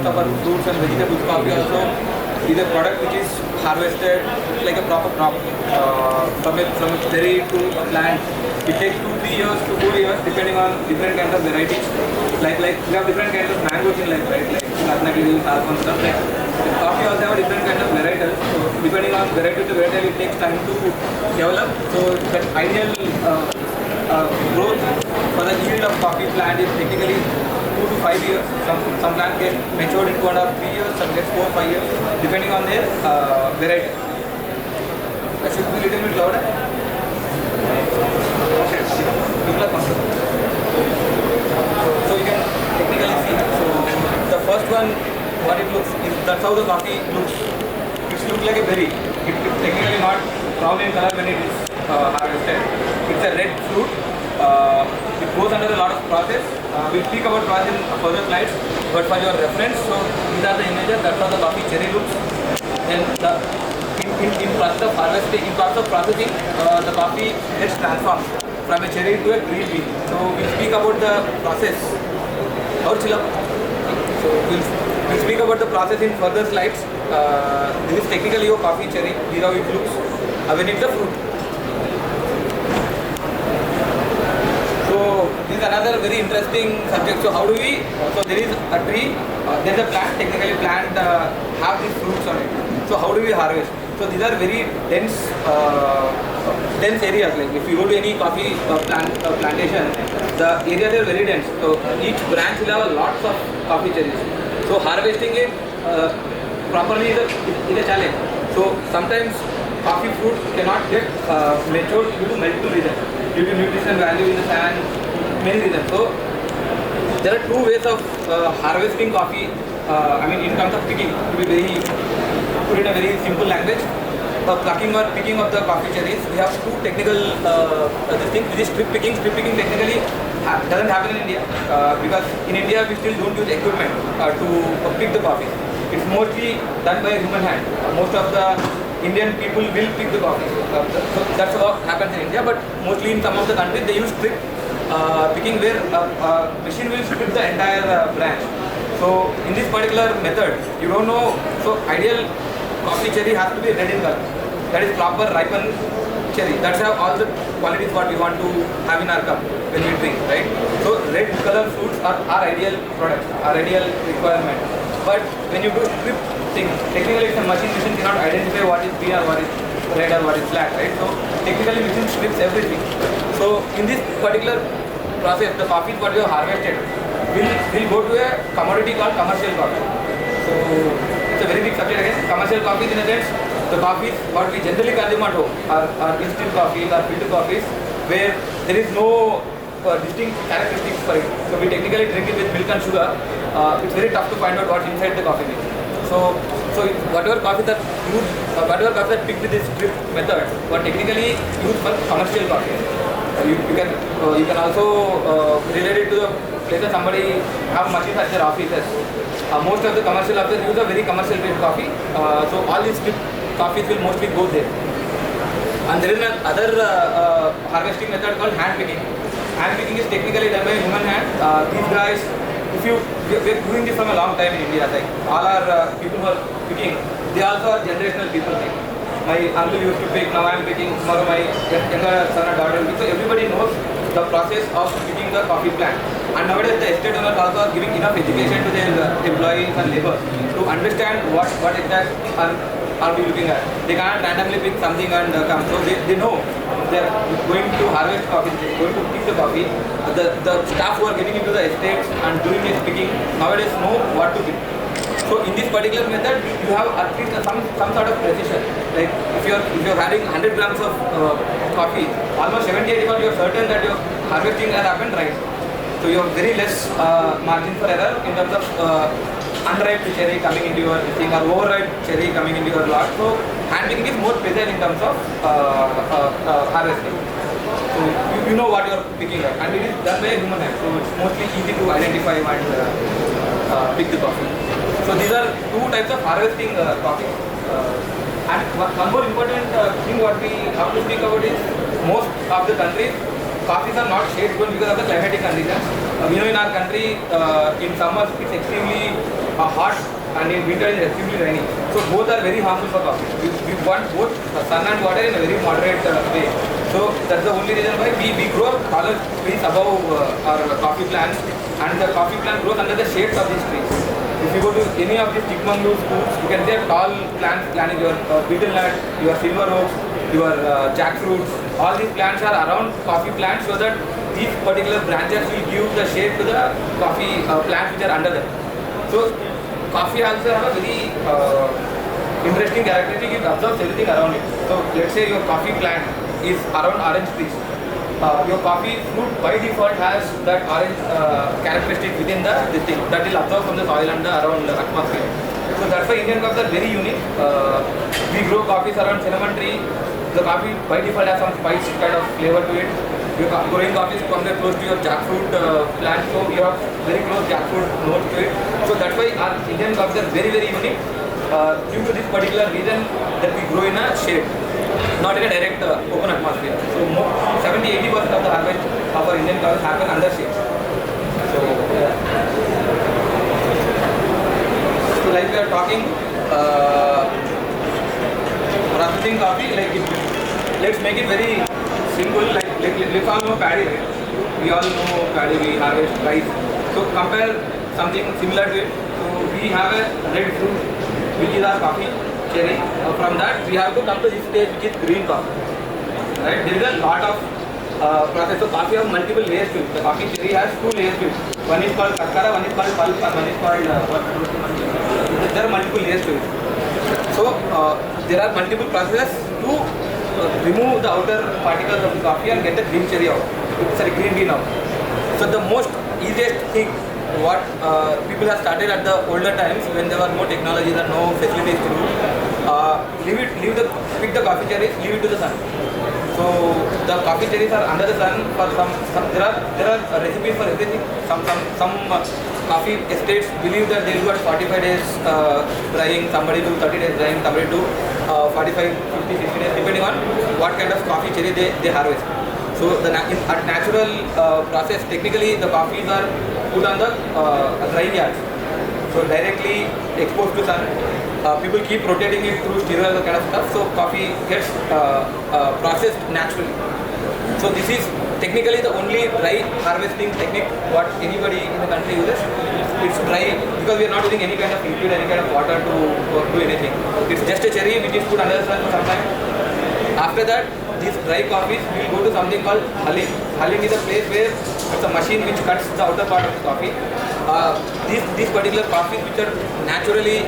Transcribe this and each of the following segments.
of our fruits and vegetables coffee also is a product which is harvested like a proper crop from a cherry to a plant. It takes 2-3 years to 4 years depending on different kinds of varieties. Like we have different kinds of mangoes in life, right? Like Karnataka, Salmon, stuff like. The coffee also have a different kind of varietal. So depending on variety to varietal, it takes time to develop. So the ideal growth for the yield of coffee plant is technically 2 to 5 years. Some plants get matured in 2.5-3 years, some get 4-5 years, depending on their variety. That should be a little bit louder. Okay. So you can technically see. So the first one, what it looks is that's how the coffee looks. It looks like a berry. It's technically not brown in color when it is harvested. It's a red fruit. It goes under a lot of process. We'll speak about process in further slides, but for your reference, so these are the images. That's how the coffee cherry looks. Then in process of harvesting, in process of processing, the coffee gets transformed from a cherry to a green bean. So we'll speak about the process. So we'll speak about the process in further slides. This is technically your coffee cherry. This is how it looks when it's the fruit. So this is another very interesting subject. So how do we? So there is a tree. There is a plant. Technically, plant have these fruits on it. So how do we harvest? So these are very dense areas. Like if you go to any coffee plantation, the areas are very dense. So each branch will have lots of coffee cherries. So harvesting it properly is a challenge. So sometimes coffee fruit cannot get matured due to multiple reasons, due to nutrition value in the sand, many reasons. So there are two ways of harvesting coffee. In terms of picking, to be very put in a very simple language, plucking or picking of the coffee cherries. We have two technical this thing. This is strip picking. Strip picking technically doesn't happen in India because in India we still don't use equipment to pick the coffee. It's mostly done by human hand. Most of the Indian people will pick the coffee. So that's what happens in India. But mostly in some of the countries they use strip picking where machine will strip the entire branch. So in this particular method, you don't know. So ideal coffee cherry has to be red in color. That is proper ripened cherry. That's have all the qualities what we want to have in our cup when we drink, right? So red color fruits are our ideal product, our ideal requirement. But when you do strip thing, technically it's a machine cannot identify what is green or what is red or what is black, right? So technically machine strips everything. So in this particular process, the coffee what you have harvested will go to a commodity called commercial coffee. So it's a very big subject again. Commercial coffees in a sense, the coffees what we generally consume at home are instant coffees or filter coffees where there is no distinct characteristics for it. So we technically drink it with milk and sugar. It's very tough to find out what's inside the coffee mix. So whatever coffee that picked with this drip method were technically used for commercial coffee. You can also relate it to the places somebody have machines at their offices. Most of the commercial offices use a very commercial grade coffee. So all these coffees will mostly go there. And there is another harvesting method called hand picking. Hand picking is technically done by human hand. These guys, we're doing this from a long time in India. Like all our people who are picking, they also are generational people. Like my uncle used to pick, now I am picking, tomorrow my younger son or daughter will pick. So everybody knows the process of picking the coffee plant. And nowadays the estate owners also are giving enough education to their employees and labor to understand what exact are we looking at. They cannot randomly pick something and come. So they know they are going to harvest coffee, they are going to pick the coffee. The staff who are getting into the estates and doing this picking nowadays know what to pick. So in this particular method, you have at least some sort of precision. Like if you're having 100 grams of coffee, almost 70-80% you are certain that your harvesting has happened right. So you have very less margin for error in terms of unripe cherry coming into your thing or overripe cherry coming into your lot. So hand picking is more precise in terms of harvesting. So you know what you are picking up, and it is done by a human hand. So it's mostly easy to identify and pick the coffee. So these are two types of harvesting coffee. And one more important thing what we have to speak about is most of the countries coffees are not shade grown because of the climatic conditions. We know in our country in summers it's extremely hot and in winter is extremely rainy. So both are very harmful for coffee. We want both sun and water in a very moderate way. So that's the only reason why we grow taller trees above our coffee plants, and the coffee plant grows under the shades of these trees. If you go to any of these Chikmagalur schools, you can see a tall plants planting your betel nut, your silver oaks, your jackfruits. All these plants are around coffee plants so that these particular branches will give the shade to the coffee plants which are under them. So coffee also have a very interesting characteristic. It observes everything around it. So let's say your coffee plant is around orange trees. Your coffee fruit by default has that orange characteristic within this thing that will absorb from the soil and the around the atmosphere. So that's why Indian coffees are very unique. We grow coffees around cinnamon tree. The coffee by default has some spice kind of flavor to it. You're growing coffees come very close to your jackfruit plant, so you have very close jackfruit note to it. So that's why our Indian coffees are very unique due to this particular reason that we grow in a shade, not in a direct open atmosphere. So 70-80% of the harvest of our Indian coffees happen under shade. So like we are talking processing coffee, like let's make it very simple. Like we all know paddy, right? We all know paddy, we harvest rice. So compare something similar to it. So we have a red fruit which is our coffee cherry. From that we have to come to this stage which is green coffee. Right? There is a lot of process. So coffee has multiple layers to it. The coffee cherry has 2 layers to it. One is called kaskara, one is called pulp, and one is called there are multiple layers to it. So there are multiple processes to remove the outer particles of the coffee and get the green cherry out. Sorry, green bean out. So the most easiest thing what people have started at the older times when there were no technologies and no facilities to do, pick the coffee cherries, leave it to the sun. So the coffee cherries are under the sun for some there are recipes for everything. Some coffee estates believe that they will do 45 days drying, somebody do 30 days drying, somebody do 45, 50, 60 days, depending on what kind of coffee cherry they harvest. So at natural process, technically the coffees are put on the drying yards. So directly exposed to sun. People keep rotating it through steroids and kind of stuff. So coffee gets processed naturally. So this is technically the only dry harvesting technique what anybody in the country uses. It's dry because we are not using any kind of liquid, any kind of water to do anything. It's just a cherry which is put under the sun for some time. After that, these dry coffees will go to something called hulling. Hulling is a place where it's a machine which cuts the outer part of the coffee. These particular coffees which are naturally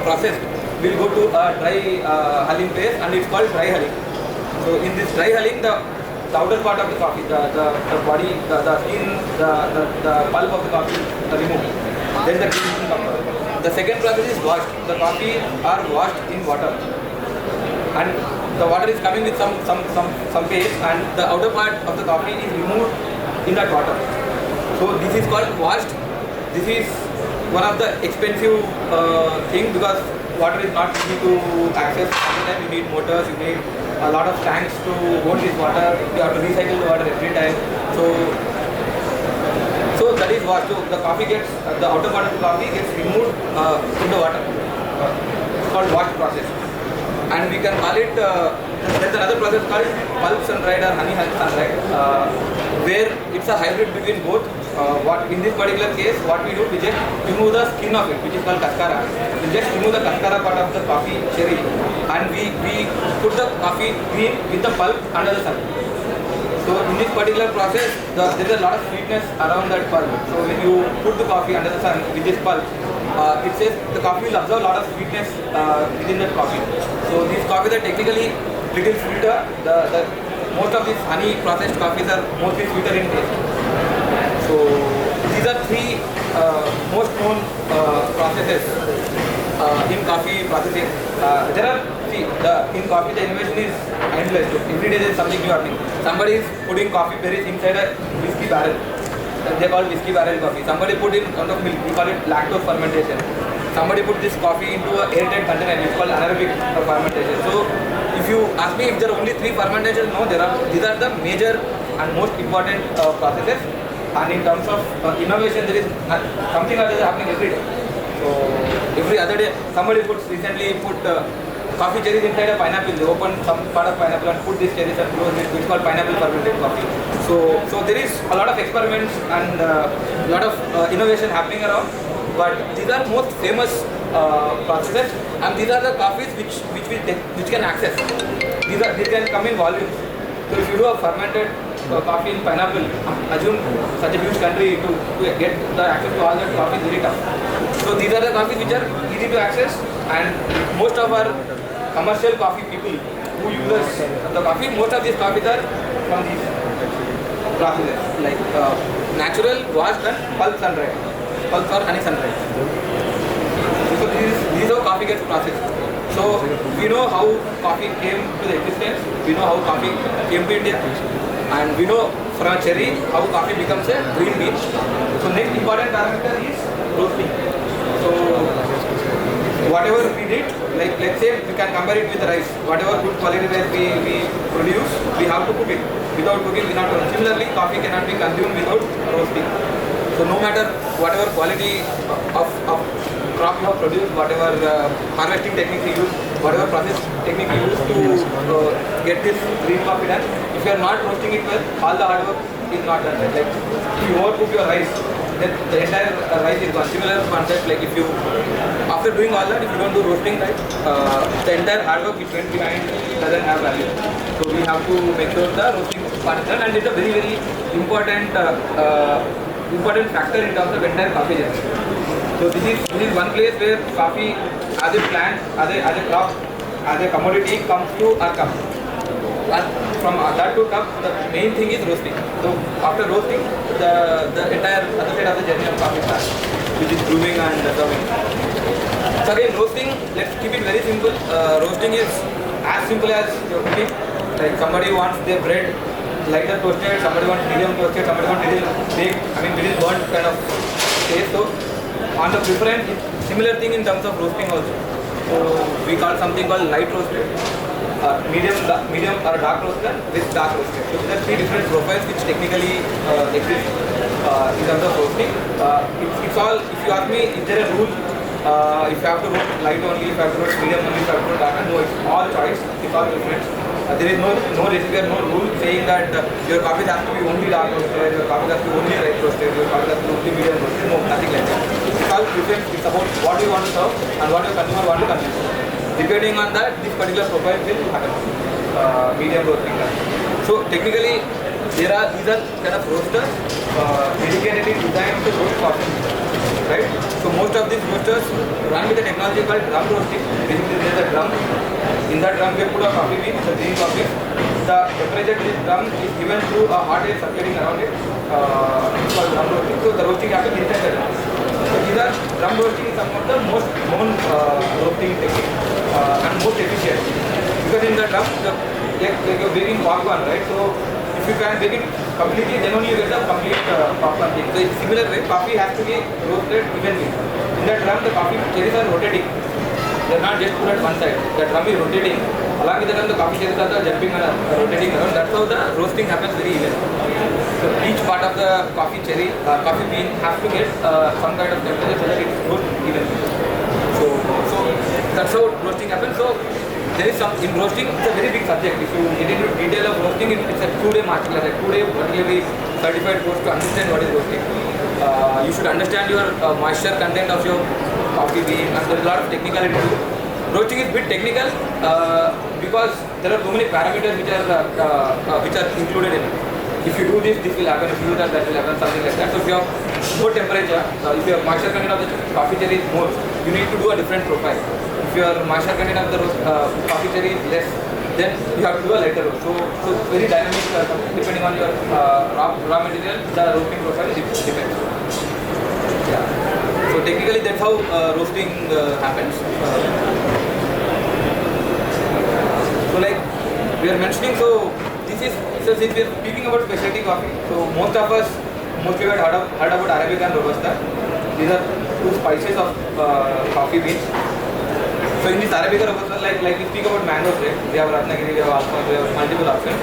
processed will go to a dry hulling place, and it's called dry hulling. So in this dry hulling, the outer part of the coffee, the body, the skin, the pulp of the coffee are removed. Then the green bean comes out. The second process is washed. The coffees are washed in water, and the water is coming with some paste, and the outer part of the coffee is removed in that water. So this is called washed. This is one of the expensive thing because water is not easy to access. Every time you need motors, you need a lot of tanks to hold this water. You have to recycle the water every time. So that is washed. So the coffee gets the outer part of the coffee gets removed in the water. It's called wash process. And we can call it, there's another process called pulp sun-dried or honey sun-dried, where it's a hybrid between both. In this particular case, what we do, we just remove the skin of it, which is called kaskara. We just remove the kaskara part of the coffee cherry, and we put the coffee green with the pulp under the sun. So in this particular process, there is a lot of sweetness around that pulp. So when you put the coffee under the sun with this pulp, it says the coffee will absorb a lot of sweetness within that coffee. So these coffees are technically little sweeter. Most of these honey processed coffees are mostly sweeter in taste. So these are 3 most known processes in coffee processing. In coffee the innovation is endless. Every day there is something new happening. Somebody is putting coffee berries inside a whiskey barrel. They call whiskey barrel coffee. Somebody put in kind of milk. We call it lactose fermentation. Somebody put this coffee into a airtight container. It's called anaerobic fermentation. So if you ask me if there are only 3 fermentations, no, these are the major and most important processes. And in terms of innovation, there is something that is happening every day. So every other day, somebody recently put coffee cherries inside a pineapple. They opened some part of pineapple and put these cherries and closed it, which is called pineapple fermented coffee. So there is a lot of experiments and a lot of innovation happening around. But these are most famous processes, and these are the coffees which can access. These can come in volumes. So if you do a fermented coffee in pineapple, assume such a huge country to get the access to all that coffee is very tough. So these are the coffees which are easy to access, and most of our commercial coffee people who use the coffee, most of these coffees are from these processes, like natural, washed and pulp sun-dried, pulp or honey sun-dried. So this is how coffee gets processed. So we know how coffee came to the existence, we know how coffee came to India, and we know from a cherry how coffee becomes a green bean. So next important parameter is roasting. So whatever we did, like let's say we can compare it with rice. Whatever good quality rice we produce, we have to cook it. Without cooking, we cannot roast. Similarly, coffee cannot be consumed without roasting. So no matter whatever quality of crop you have produced, whatever harvesting technique you use, whatever process technique you use to get this green coffee done, if you are not roasting it well, all the hard work is not done. Like if you overcook your rice, then the entire rice is gone. Similar concept, like if you, after doing all that, if you don't do roasting right, the entire hard work which went behind doesn't have value. So we have to make sure the roasting part is done, and it's a very, very important important factor in terms of entire coffee journey. So this is one place where coffee as a plant, as a crop, as a commodity comes to our cup. And from that to cup, the main thing is roasting. So after roasting, the entire other side of the journey of coffee starts, which is brewing and serving. So again, roasting, let's keep it very simple. Roasting is as simple as your cooking. Like somebody wants their bread lighter toasted, somebody wants medium toasted, somebody wants little baked, little burnt kind of taste. So on the preference, similar thing in terms of roasting also. So we call something called light roasted, medium or dark roasted with dark roasted. So there are three different profiles which technically exist in terms of roasting. It's all, if you ask me, is there a rule? If you have to roast light only, if you have to roast medium only, if you have to roast dark, no, it's all choice, it's all different. There is no recipe or no rule saying that your coffee has to be only dark roasted, your coffee has to be only light roasted, your coffee has to be only medium roasted. No, nothing like that. It's all different. It's about what you want to serve and what your consumer want to consume. Depending on that, this particular profile will happen. Medium roasting. So technically, these are kind of roasters dedicatedly designed to roast coffee. Right? So most of these roasters run with a technology called drum roasting. Basically, there is a drum. In that drum, we put a coffee bean, the green coffee. The temperature to this drum is given through a hot air circulating around it. It's called drum roasting. So the roasting happens inside the drum. So these are drum roasting is some of the most known roasting techniques and most efficient. Because in the drum, like you're baking popcorn, right? So if you can bake it completely, then only you get the complete popcorn thing. So in similar way, coffee has to be roasted evenly. In that drum, the coffee cherries are rotating. They are not just put at one side. The drum is rotating. Along with the drum, the coffee cherries are jumping and rotating around. That's how the roasting happens very even. So each part of the coffee cherry, coffee bean has to get some kind of temperature so that it's roasted evenly. So that's how roasting happens. So there is some, in roasting, it's a very big subject. If you get into detail of roasting, it's a 2-day master class, a 2-day particularly certified course to understand what is roasting. You should understand your moisture content of your coffee bean, and there is a lot of technicality to it. Roasting is a bit technical because there are so many parameters which are included in it. If you do this will happen. If you do that will happen. Something like that. So if you have more temperature, if your moisture content of the coffee cherry is more, you need to do a different profile. If your moisture content of the coffee cherry is less, then you have to do a lighter roast. So very dynamic depending on your raw material, the roasting profile depends. Yeah. So technically that's how roasting happens. So like we are mentioning, so since we are speaking about specialty coffee, so most of us mostly have heard about Arabica and Robusta. These are two spices of coffee beans. So in this Arabica Robusta, like we speak about mangoes, right? We have Ratnagiri, we have Alphonse, we have multiple options.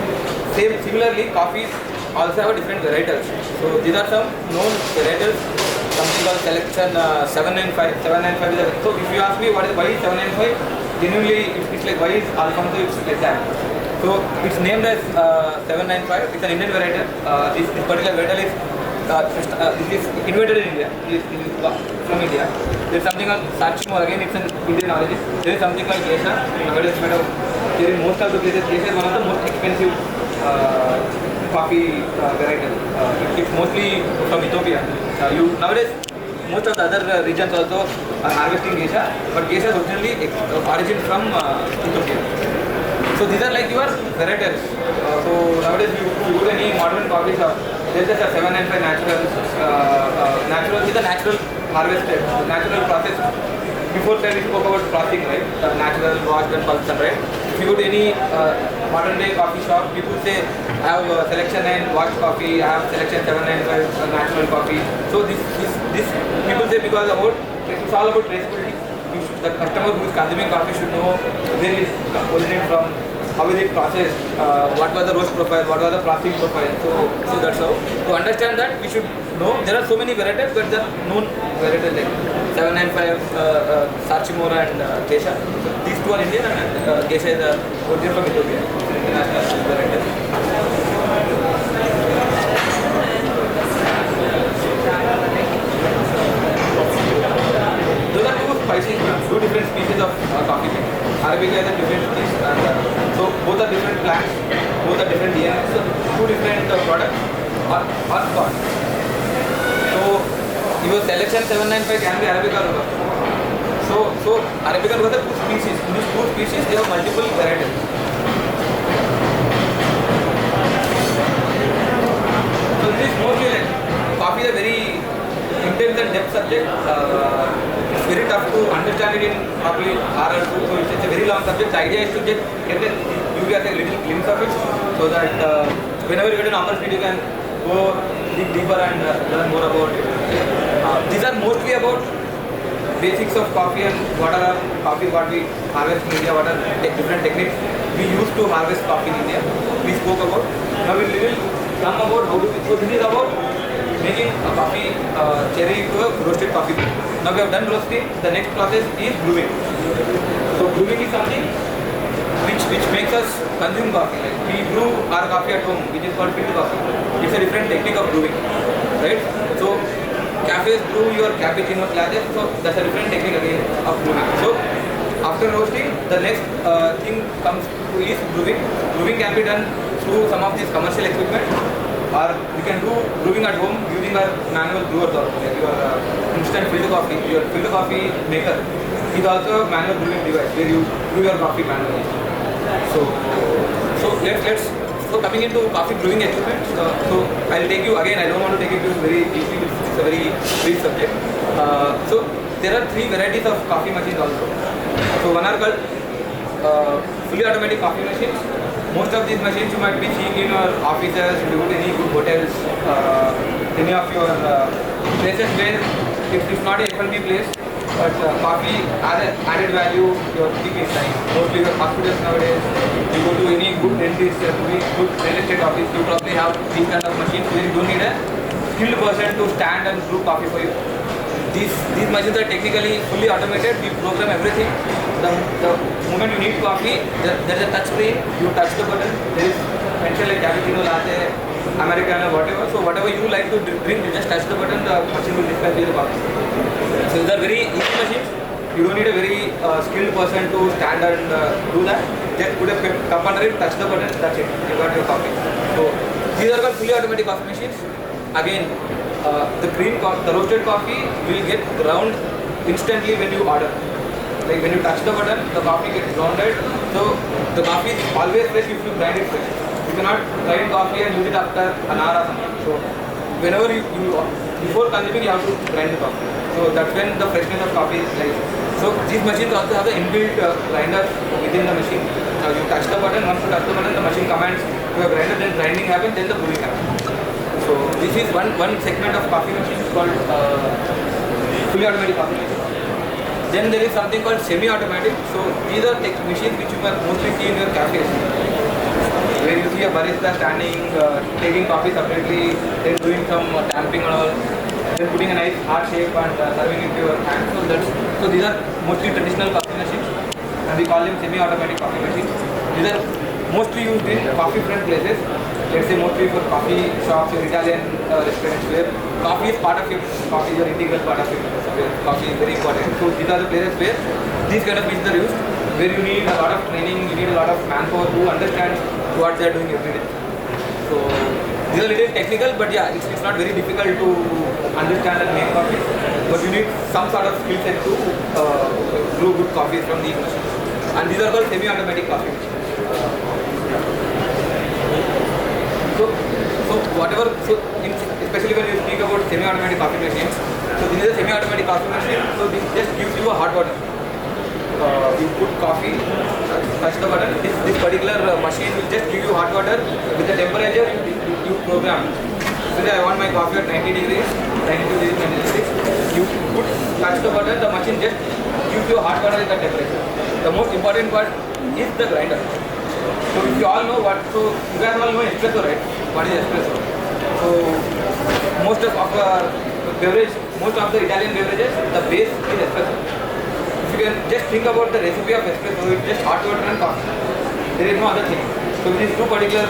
Similarly, coffees also have different varietals. So these are some known varietals something called selection 795. 795 is so if you ask me why is 795, genuinely it's like why is Alfonso, it's like that. So it's named as 795. It's an Indian variety. This particular variety is it is invented in India. It is from India. There is something called Sachimo, again it's an Indian origin. There is something called Geisha. Nowadays, there in most of the places, Geisha is one of the most expensive coffee variety. It's mostly from Ethiopia. Nowadays, most of the other regions also are harvesting Geisha, but Geisha is originally origin from Ethiopia. So these are like your varieties. So nowadays you go to any modern coffee shop, there's just a 795 natural. Natural is a natural harvested, natural process. Before that we spoke about processing, right? Natural, washed and pulsed, right? If you go to any modern day coffee shop, people say I have selection and washed coffee, I have selection 795 natural coffee. So this people say because about it's all about traceability. The customer who is consuming coffee should know where it is originated from, how is it processed, what was the roast profile, what was the processing profile. So that's how. To understand that, we should know there are so many varieties, but the known varieties like 795, Sachimora and Geisha. So these two are Indian and Geisha is origin from Ethiopia. International varieties. Those are two different species of coffee bean. Arabica is a different species, and so both are different plants, both are different DNA. So two different products are caught. So your selection 795 can be Arabica or so Arabica was a two species. In these two species, they have multiple varieties. So this is mostly like coffee is a very intense and depth subject. It's very tough to understand it in probably hour or two. So it's a very long subject. The idea is to get you get a little glimpse of it, so that whenever you get an opportunity, you can go dig deeper and learn more about it. These are mostly about basics of coffee and what are coffee, what we harvest in India, what are different techniques we use to harvest coffee in India. We spoke about. Now we will come about how to. So this is about making a coffee cherry to a roasted coffee. Now we have done roasting. The next process is brewing. So brewing is something which makes us consume coffee. Like we brew our coffee at home, which is called filter coffee. It's a different technique of brewing, right? So cafes brew your cappuccino lattes. So that's a different technique again of brewing. So after roasting, the next thing comes to is brewing. Brewing can be done through some of these commercial equipment, or we can do brewing at home using our manual brewers also. Like your instant filter coffee, your filter coffee maker is also a manual brewing device where you brew your coffee manually. So coming into coffee brewing equipment. So I'll take you again. I don't want to take it to very deeply. It's a very brief subject. So there are three varieties of coffee machines also. So one are called fully automatic coffee machines. Most of these machines you might be seeing in your offices, if you go to any good hotels, any of your places where it's not a F&B place, but coffee has added value, your keep inside. Mostly your hospitals nowadays, you go to any good dentist, good real estate office, you probably have these kind of machines where you don't need a skilled person to stand and brew coffee for you. These machines are technically fully automated. We program everything. The moment you need coffee, there is a touch screen. You touch the button. There is mentioned like cappuccino, latte, Americano, whatever. So whatever you like to drink, you just touch the button. The machine will dispatch you the coffee. So these are very easy machines. You don't need a very skilled person to stand and do that. Just put a cup under it, touch the button. That's it. You got your coffee. So these are called fully automatic coffee machines. Again, the roasted coffee will get ground instantly when you order. Like when you touch the button, the coffee gets grounded. So the coffee is always fresh if you grind it fresh. You cannot grind coffee and use it after an hour or something. So whenever you before consuming, you have to grind the coffee. So that's when the freshness of coffee is like. So these machines also have the inbuilt grinder within the machine. Now you touch the button. Once you touch the button, the machine commands to a grinder. Then grinding happens. Then the brewing happens. So this is one segment of coffee machine called fully automatic coffee machine. Then there is something called semi-automatic. So these are machines which you can mostly see in your cafes, where you see a barista standing, taking coffee separately, then doing some tamping and all. then putting a nice heart shape and serving into your hand. So these are mostly traditional coffee machines, and we call them semi-automatic coffee machines. These are mostly used in coffee front places. Let's say mostly for coffee shops or Italian restaurants where coffee is part of your coffee, your integral part of it. Where coffee is very important. So these are the places where these kind of machines are used, where you need a lot of training, you need a lot of manpower to understand what they are doing every day. So these are a little technical, but yeah, it's not very difficult to understand and make coffee. But you need some sort of skill set to brew good coffees from these machines. And these are called semi-automatic coffee machines. Especially when you speak about semi-automatic coffee machines, so this is a semi-automatic coffee machine. So this just gives you a hot water. You put coffee, touch the button. This particular machine will just give you hot water with the temperature you program. So I want my coffee at 90 degrees, 92 degrees, 96. You touch the button, the machine just gives you hot water with the temperature. The most important part is the grinder. So if you all know you guys all know espresso, right? What is espresso? So most of the Italian beverages, the base is espresso. If you can just think about the recipe of espresso, it's just hot water and coffee. There is no other thing. So with these two particular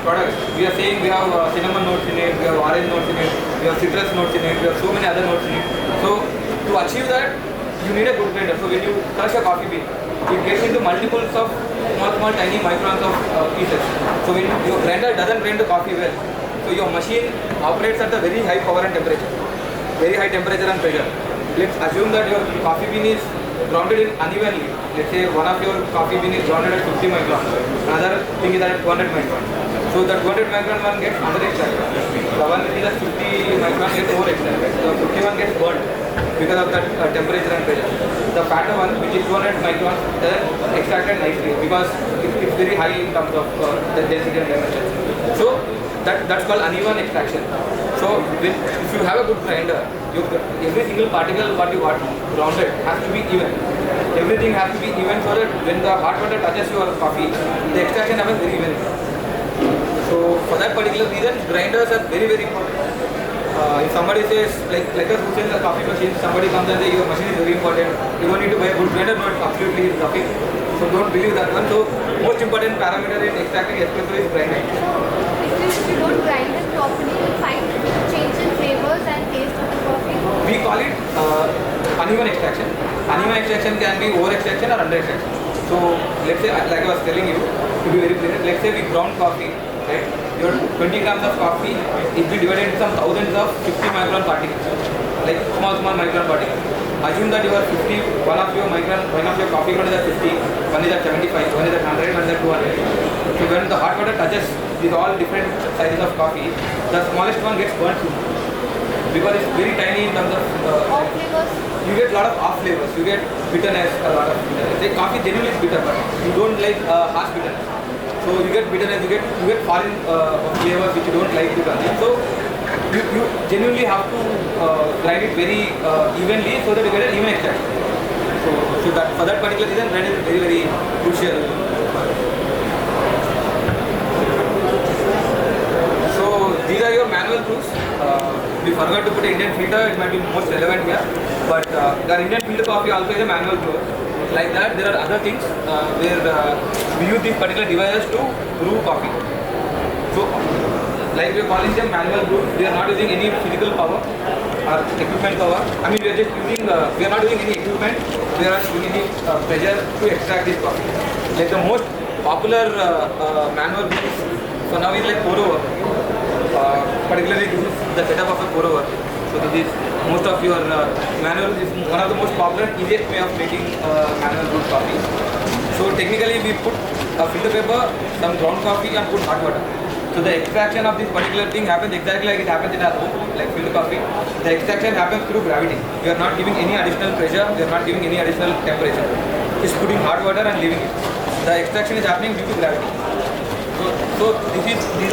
products, we are saying we have cinnamon notes in it, we have orange notes in it, we have citrus notes in it, we have so many other notes in it. So to achieve that, you need a good grinder. So when you crush a coffee bean, it gets into multiples of small tiny microns of pieces. So when your grinder doesn't grind the coffee well, so your machine operates at a very high power and temperature, very high temperature and pressure. Let's assume that your coffee bean is grounded in unevenly. Let's say one of your coffee bean is grounded at 50 microns, another thing is at 200 microns. So the 200 micron one gets under extracted. The one which is at 50 micron gets over extracted. The 51 gets burnt because of that temperature and pressure. The fatter one, which is 200 microns, is extracted nicely because it's very high in terms of the density and dimensions. So that's called uneven extraction. So if you have a good grinder, every single particle what you got grounded has to be even. Everything has to be even so that when the hot water touches your coffee, the extraction happens very evenly. So for that particular reason, grinders are very important. If somebody says, like us who sells a coffee machine, somebody comes and says your machine is very important, you don't need to buy a good grinder, no, it's absolutely nothing. So don't believe that one. So most important parameter in extracting espresso is grinding. If you don't grind it properly, you find change in flavors and taste of the coffee. We call it uneven extraction. Uneven extraction can be over extraction or under extraction. So let's say, like I was telling you, to be very clear, let's say we ground coffee, right? Your 20 grams of coffee is be divided into some thousands of 50 micron particles, like small micron particles. Assume that you are 50, one of your coffee ground is at 50, one is at 75, one is at 100, one is at 200. So when the hot water touches with all different sizes of coffee, the smallest one gets burnt soon because it's very tiny in terms of Off flavors. You get a lot of off flavors. You get bitterness, a lot of bitterness. The coffee generally is bitter, but you don't like harsh bitterness. So you get bitterness, you get foreign flavors which you don't like to consume. So you genuinely have to grind it very evenly so that you get an even extraction. So that for that particular reason, grinding is very crucial. So these are your manual brews. We forgot to put an Indian filter. It might be most relevant here. But the Indian filter coffee also is a manual brewer. Like that, there are other things where we use these particular devices to brew coffee. So, like we are calling them manual brew, we are not using any physical power or equipment power. I mean, we are just using, we are not using any equipment, we are using any pressure to extract this coffee. Like the most popular manual brews for now is like pour over. Particularly this is the setup of a pour over. So this is most of your manual is one of the most popular easiest way of making manual brewed coffee. So technically we put a filter paper, some ground coffee and put hot water. So the extraction of this particular thing happens exactly like it happens in our home, like filter coffee. The extraction happens through gravity. We are not giving any additional pressure, we are not giving any additional temperature. Just putting hot water and leaving it. The extraction is happening due to gravity. So these are